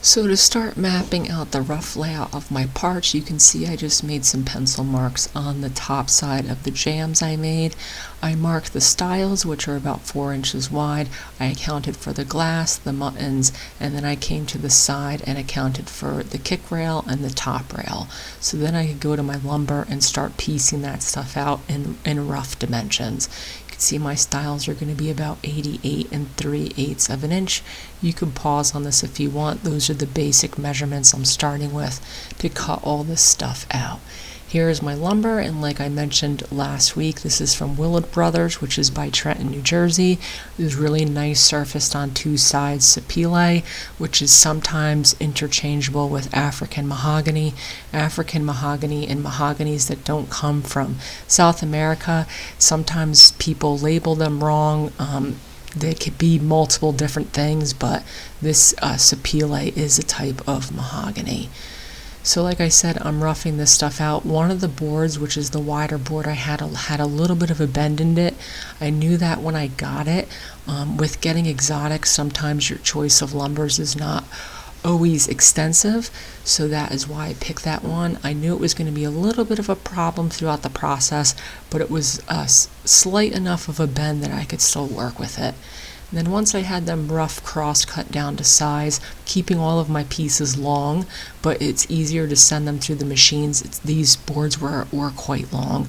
So to start mapping out the rough layout of my parts, you can see I just made some pencil marks on the top side of the jambs I made. I marked the stiles, which are about 4 inches wide. I accounted for the glass, the muttons, and then I came to the side and accounted for the kick rail and the top rail. So then I could go to my lumber and start piecing that stuff out in rough dimensions. See, my stiles are going to be about 88 3/8 of an inch. You can pause on this if you want. Those are the basic measurements I'm starting with to cut all this stuff out. Here is my lumber, and like I mentioned last week, this is from Willard Brothers, which is by Trenton, New Jersey. It's really nice surfaced on two sides sapele, which is sometimes interchangeable with African mahogany. African mahogany and mahoganies that don't come from South America, sometimes people label them wrong. They could be multiple different things, but this sapele is a type of mahogany. So like I said, I'm roughing this stuff out. One of the boards, which is the wider board I had a little bit of a bend in it. I knew that when I got it. With getting exotic, sometimes your choice of lumbers is not always extensive, so that is why I picked that one. I knew it was going to be a little bit of a problem throughout the process, but it was slight enough of a bend that I could still work with it. And then once I had them rough cross cut down to size, keeping all of my pieces long, but it's easier to send them through the machines. These boards were quite long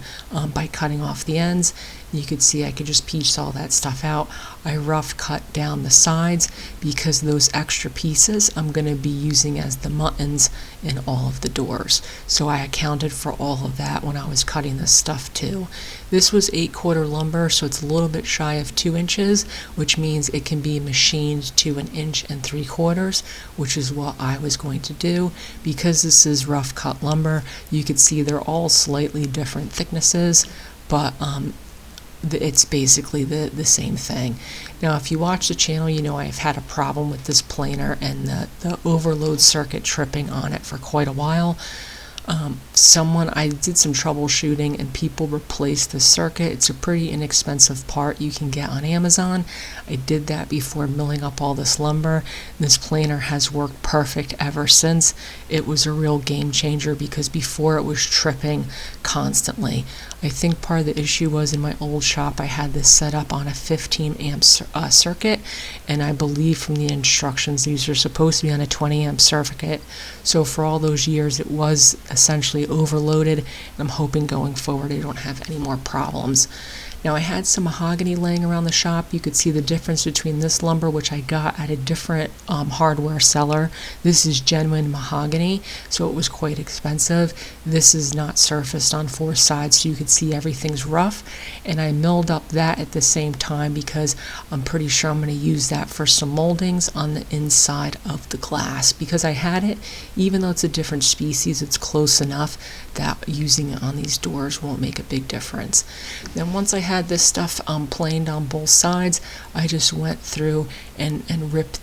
by cutting off the ends. You could see I could just piece all that stuff out. I rough cut down the sides because those extra pieces I'm going to be using as the muttons in all of the doors. So I accounted for all of that when I was cutting this stuff too. This was 8/4 lumber, so it's a little bit shy of 2 inches, which means it can be machined to 1 3/4 inches, which is what I was going to do. Because this is rough cut lumber, you could see they're all slightly different thicknesses, but it's basically the same thing. Now, if you watch the channel, you know I've had a problem with this planer and the overload circuit tripping on it for quite a while. I did some troubleshooting and people replaced the circuit. It's a pretty inexpensive part you can get on Amazon. I did that before milling up all this lumber. This planer has worked perfect ever since. It was a real game changer because before it was tripping constantly. I think part of the issue was in my old shop I had this set up on a 15 amp circuit, and I believe from the instructions these are supposed to be on a 20 amp circuit. So for all those years it was essentially overloaded, and I'm hoping going forward I don't have any more problems. Now I had some mahogany laying around the shop. You could see the difference between this lumber, which I got at a different hardware seller. This is genuine mahogany, so it was quite expensive. This is not surfaced on 4 sides, so you could see everything's rough. And I milled up that at the same time because I'm pretty sure I'm going to use that for some moldings on the inside of the glass. Because I had it, even though it's a different species, it's close enough that using it on these doors won't make a big difference. Then once I had this stuff planed on both sides, I just went through and ripped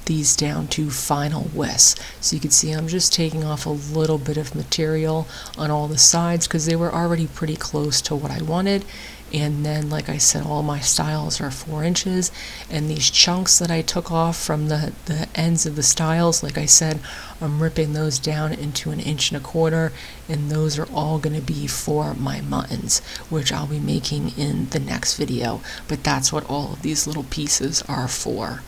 these down to final widths. So you can see I'm just taking off a little bit of material on all the sides because they were already pretty close to what I wanted. And then, like I said, all my stiles are 4 inches, and these chunks that I took off from the ends of the stiles, like I said, I'm ripping those down into 1 1/4 inches, and those are all going to be for my muttons, which I'll be making in the next video. But that's what all of these little pieces are for.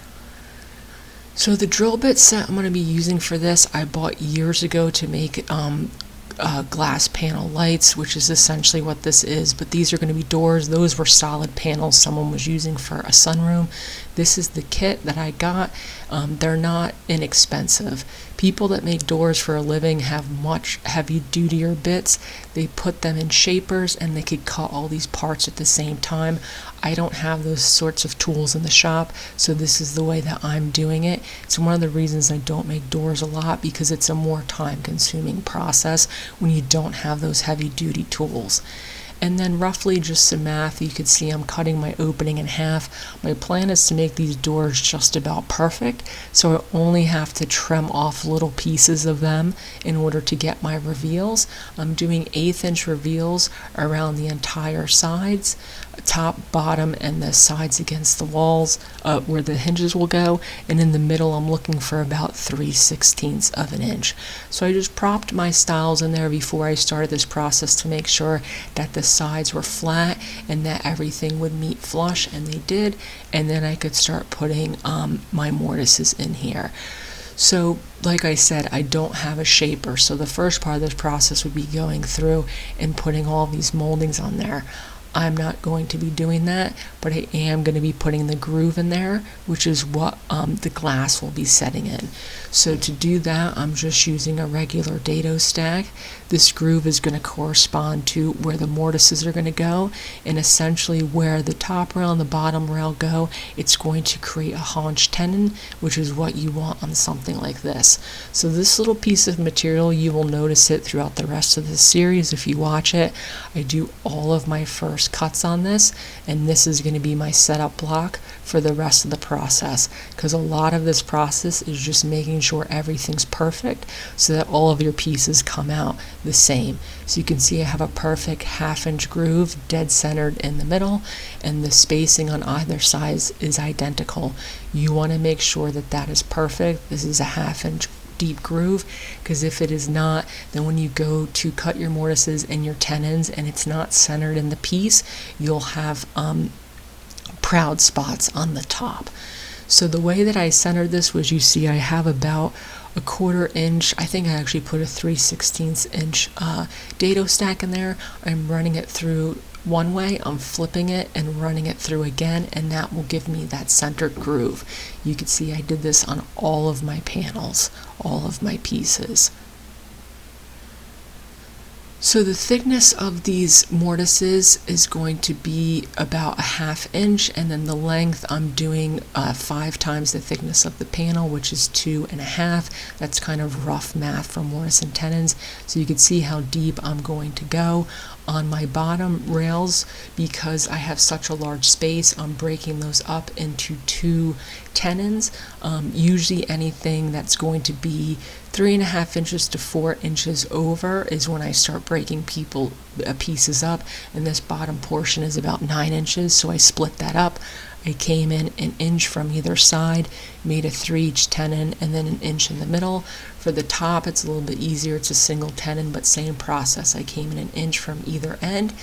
So the drill bit set I'm going to be using for this, I bought years ago to make glass panel lights, which is essentially what this is, but these are going to be doors. Those were solid panels someone was using for a sunroom. This is the kit that I got. They're not inexpensive. People that make doors for a living have much heavy-duty bits. They put them in shapers and they could cut all these parts at the same time. I don't have those sorts of tools in the shop, so this is the way that I'm doing it. It's one of the reasons I don't make doors a lot, because it's a more time-consuming process when you don't have those heavy-duty tools. And then roughly just some math, you can see I'm cutting my opening in half. My plan is to make these doors just about perfect, so I only have to trim off little pieces of them in order to get my reveals. I'm doing 1/8 inch reveals around the entire sides. top, bottom, and the sides against the walls where the hinges will go, and in the middle I'm looking for about 3/16 of an inch. So I just propped my stiles in there before I started this process to make sure that the sides were flat and that everything would meet flush, and they did, and then I could start putting my mortises in here. So like I said, I don't have a shaper, so the first part of this process would be going through and putting all these moldings on there. I'm not going to be doing that, but I am going to be putting the groove in there, which is what the glass will be setting in. So to do that, I'm just using a regular dado stack. This groove is going to correspond to where the mortises are going to go, and essentially where the top rail and the bottom rail go, it's going to create a haunch tenon, which is what you want on something like this. So this little piece of material, you will notice it throughout the rest of the series if you watch it. I do all of my first cuts on this, and this is going to be my setup block for the rest of the process, because a lot of this process is just making sure everything's perfect so that all of your pieces come out the same. So you can see I have a perfect 1/2 inch groove dead centered in the middle, and the spacing on either side is identical. You want to make sure that that is perfect. This is a 1/2 inch deep groove, because if it is not, then when you go to cut your mortises and your tenons and it's not centered in the piece, you'll have proud spots on the top. So the way that I centered this was, you see I have about a 1/4 inch, I think I actually put a 3/16 inch dado stack in there. I'm running it through one way, I'm flipping it and running it through again, and that will give me that centered groove. You can see I did this on all of my panels, all of my pieces. So the thickness of these mortises is going to be about a 1/2 inch, and then the length I'm doing 5 times the thickness of the panel, which is 2.5. That's kind of rough math for mortise and tenons. So you can see how deep I'm going to go. On my bottom rails, because I have such a large space, I'm breaking those up into 2 tenons. Usually anything that's going to be 3.5 inches to 4 inches over is when I start breaking pieces up, and this bottom portion is about 9 inches, so I split that up. I came in 1 inch from either side, made a 3-each tenon, and then 1 inch in the middle. For the top, it's a little bit easier. It's a single tenon, but same process. I came in 1 inch from either end,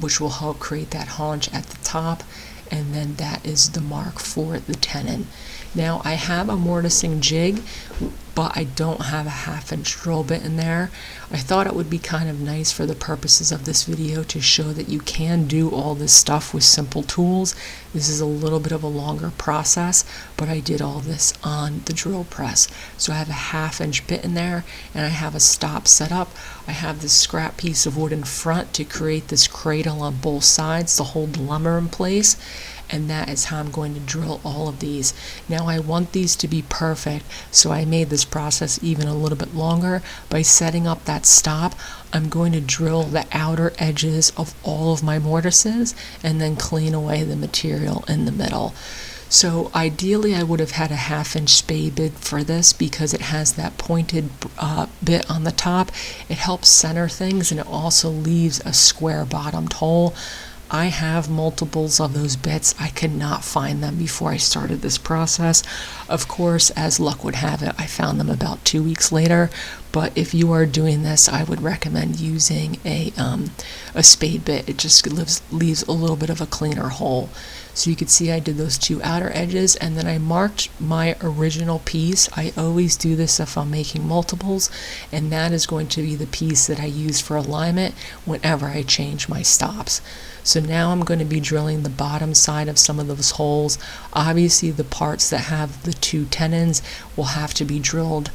which will help create that haunch at the top, and then that is the mark for the tenon. Now I have a mortising jig, but I don't have a 1/2 inch drill bit in there. I thought it would be kind of nice for the purposes of this video to show that you can do all this stuff with simple tools. This is a little bit of a longer process, but I did all this on the drill press. So I have a 1/2 inch bit in there, and I have a stop set up. I have this scrap piece of wood in front to create this cradle on both sides to hold the lumber in place, and that is how I'm going to drill all of these. Now I want these to be perfect, so I made this process even a little bit longer. By setting up that stop, I'm going to drill the outer edges of all of my mortises and then clean away the material in the middle. So ideally I would have had a 1/2 inch spade bit for this, because it has that pointed bit on the top. It helps center things, and it also leaves a square bottomed hole. I have multiples of those bits. I could not find them before I started this process. Of course, as luck would have it, I found them about 2 weeks later. But if you are doing this, I would recommend using a spade bit. It just leaves a little bit of a cleaner hole. So you can see I did those 2 outer edges, and then I marked my original piece. I always do this if I'm making multiples, and that is going to be the piece that I use for alignment whenever I change my stops. So now I'm going to be drilling the bottom side of some of those holes. Obviously the parts that have the 2 tenons will have to be drilled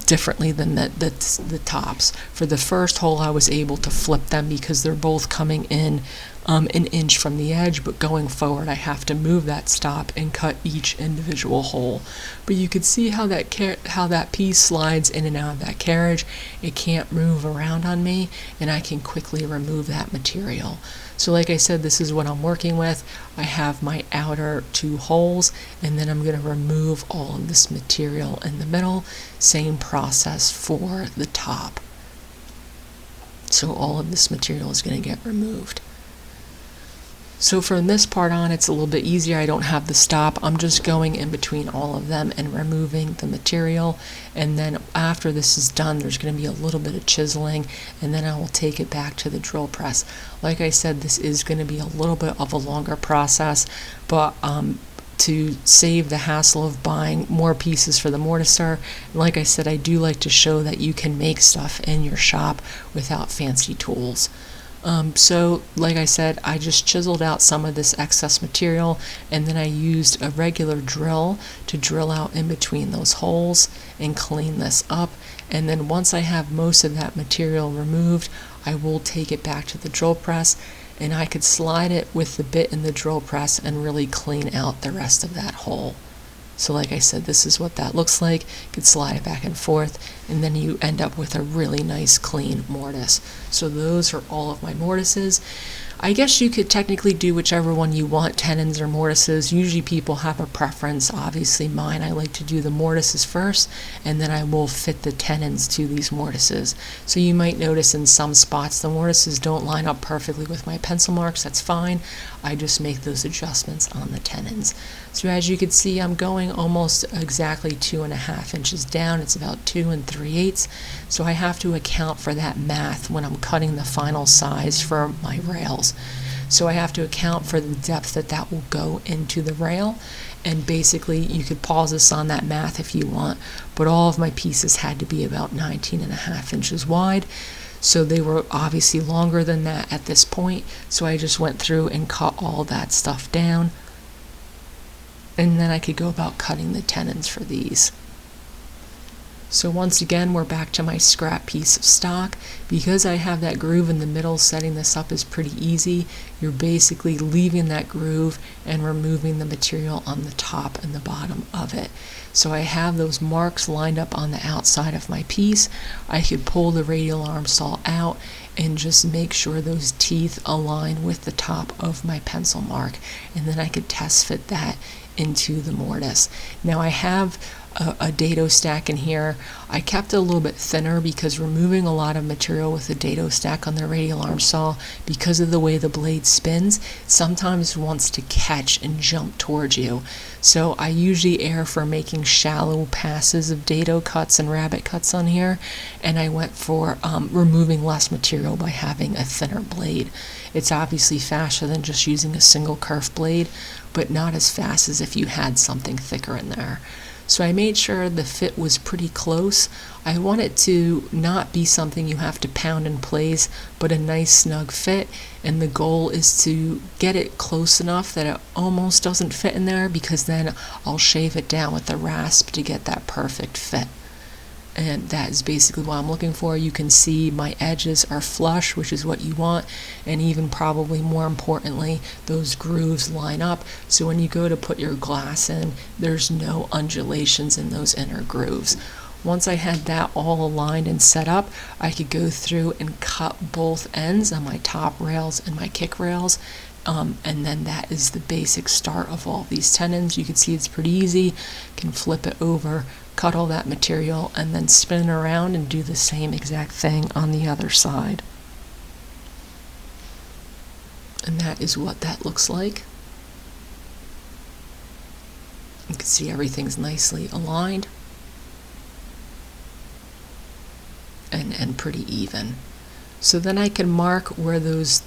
differently than the tops. For the first hole, I was able to flip them because they're both coming in 1 inch from the edge, but going forward I have to move that stop and cut each individual hole. But you can see how that piece slides in and out of that carriage. It can't move around on me, and I can quickly remove that material. So like I said, this is what I'm working with. I have my outer 2 holes, and then I'm going to remove all of this material in the middle. Same process for the top. So all of this material is going to get removed. So from this part on, it's a little bit easier. I don't have the stop. I'm just going in between all of them and removing the material. And then after this is done, there's going to be a little bit of chiseling, and then I will take it back to the drill press. Like I said, this is going to be a little bit of a longer process, but to save the hassle of buying more pieces for the mortiser, and like I said, I do like to show that you can make stuff in your shop without fancy tools. So like I said, I just chiseled out some of this excess material, and then I used a regular drill to drill out in between those holes and clean this up. And then once I have most of that material removed, I will take it back to the drill press, and I could slide it with the bit in the drill press and really clean out the rest of that hole. So like I said, this is what that looks like. You could slide it back and forth, and then you end up with a really nice clean mortise. So those are all of my mortises. I guess you could technically do whichever one you want, tenons or mortises. Usually people have a preference. Obviously mine, I like to do the mortises first, and then I will fit the tenons to these mortises. So you might notice in some spots the mortises don't line up perfectly with my pencil marks. That's fine. I just make those adjustments on the tenons. So as you can see, I'm going almost exactly 2.5 inches down. It's about 2 3/8. So I have to account for that math when I'm cutting the final size for my rails. So I have to account for the depth that will go into the rail, and basically you could pause this on that math if you want, but all of my pieces had to be about 19.5 inches wide. So they were obviously longer than that at this point, so I just went through and cut all that stuff down, and then I could go about cutting the tenons for these. So once again, we're back to my scrap piece of stock. Because I have that groove in the middle, setting this up is pretty easy. You're basically leaving that groove and removing the material on the top and the bottom of it. So I have those marks lined up on the outside of my piece. I could pull the radial arm saw out and just make sure those teeth align with the top of my pencil mark, and then I could test fit that into the mortise. Now I have a dado stack in here. I kept it a little bit thinner because removing a lot of material with a dado stack on the radial arm saw, because of the way the blade spins, sometimes wants to catch and jump towards you. So I usually err for making shallow passes of dado cuts and rabbit cuts on here, and I went for removing less material by having a thinner blade. It's obviously faster than just using a single kerf blade, but not as fast as if you had something thicker in there. So I made sure the fit was pretty close. I want it to not be something you have to pound in place, but a nice snug fit, and the goal is to get it close enough that it almost doesn't fit in there, because then I'll shave it down with the rasp to get that perfect fit. And that is basically what I'm looking for. You can see my edges are flush, which is what you want, and even probably more importantly, those grooves line up, so when you go to put your glass in, there's no undulations in those inner grooves. Once I had that all aligned and set up, I could go through and cut both ends on my top rails and my kick rails. And then that is the basic start of all these tenons. You can see it's pretty easy. You can flip it over, cut all that material, and then spin it around and do the same exact thing on the other side. And that is what that looks like. You can see everything's nicely aligned and pretty even. So then I can mark where those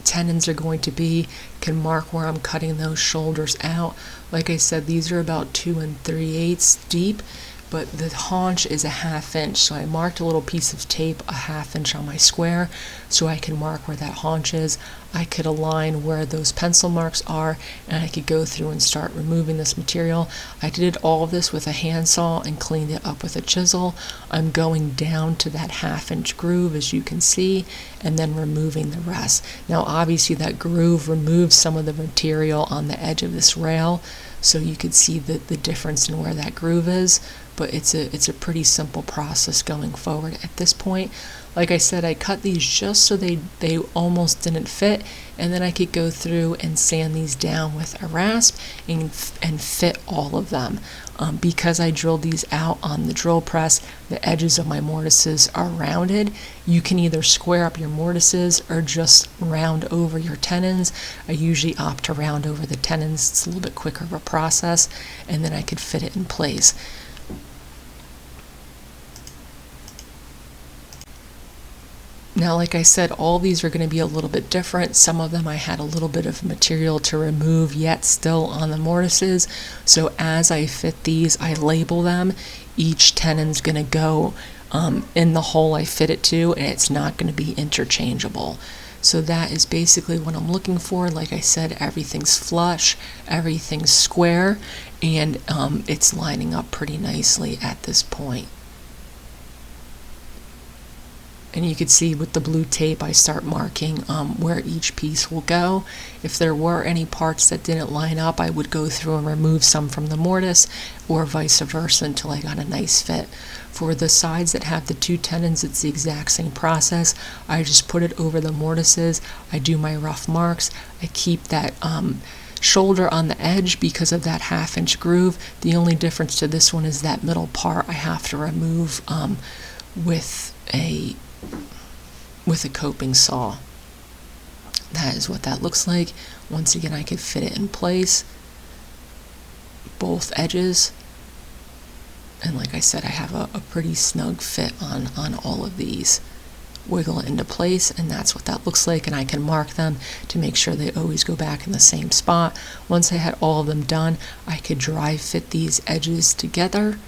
tenons are going to be, can mark where I'm cutting those shoulders out. Like I said, these are about 2 3/8 deep, but the haunch is a 1/2 inch, so I marked a little piece of tape a 1/2 inch on my square so I can mark where that haunch is. I could align where those pencil marks are, and I could go through and start removing this material. I did all of this with a handsaw and cleaned it up with a chisel. I'm going down to that 1/2 inch groove, as you can see, and then removing the rest. Now obviously that groove removes some of the material on the edge of this rail, so you could see the difference in where that groove is, but it's a pretty simple process going forward at this point. Like I said, I cut these just so they almost didn't fit, and then I could go through and sand these down with a rasp and fit all of them. Because I drilled these out on the drill press, the edges of my mortises are rounded. You can either square up your mortises or just round over your tenons. I usually opt to round over the tenons. It's a little bit quicker of a process, and then I could fit it in place. Now, like I said, all these are going to be a little bit different. Some of them I had a little bit of material to remove yet still on the mortises. So as I fit these, I label them. Each tenon's going to go in the hole I fit it to, and it's not going to be interchangeable. So that is basically what I'm looking for. Like I said, everything's flush, everything's square, and it's lining up pretty nicely at this point. And you can see with the blue tape I start marking where each piece will go. If there were any parts that didn't line up, I would go through and remove some from the mortise, or vice versa, until I got a nice fit. For the sides that have the two tenons, it's the exact same process. I just put it over the mortises, I do my rough marks, I keep that shoulder on the edge because of that 1/2 inch groove. The only difference to this one is that middle part I have to remove with a coping saw. That is what that looks like. Once again, I could fit it in place, both edges, and like I said, I have a pretty snug fit on all of these. Wiggle it into place, and that's what that looks like, and I can mark them to make sure they always go back in the same spot. Once I had all of them done, I could dry fit these edges together,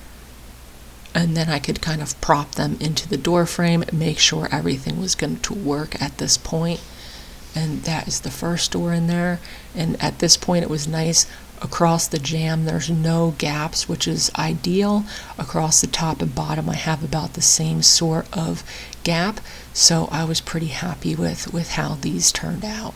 and then I could kind of prop them into the door frame, make sure everything was going to work at this point. And that is the first door in there. And at this point it was nice. Across the jamb there's no gaps, which is ideal. Across the top and bottom I have about the same sort of gap. So I was pretty happy with how these turned out.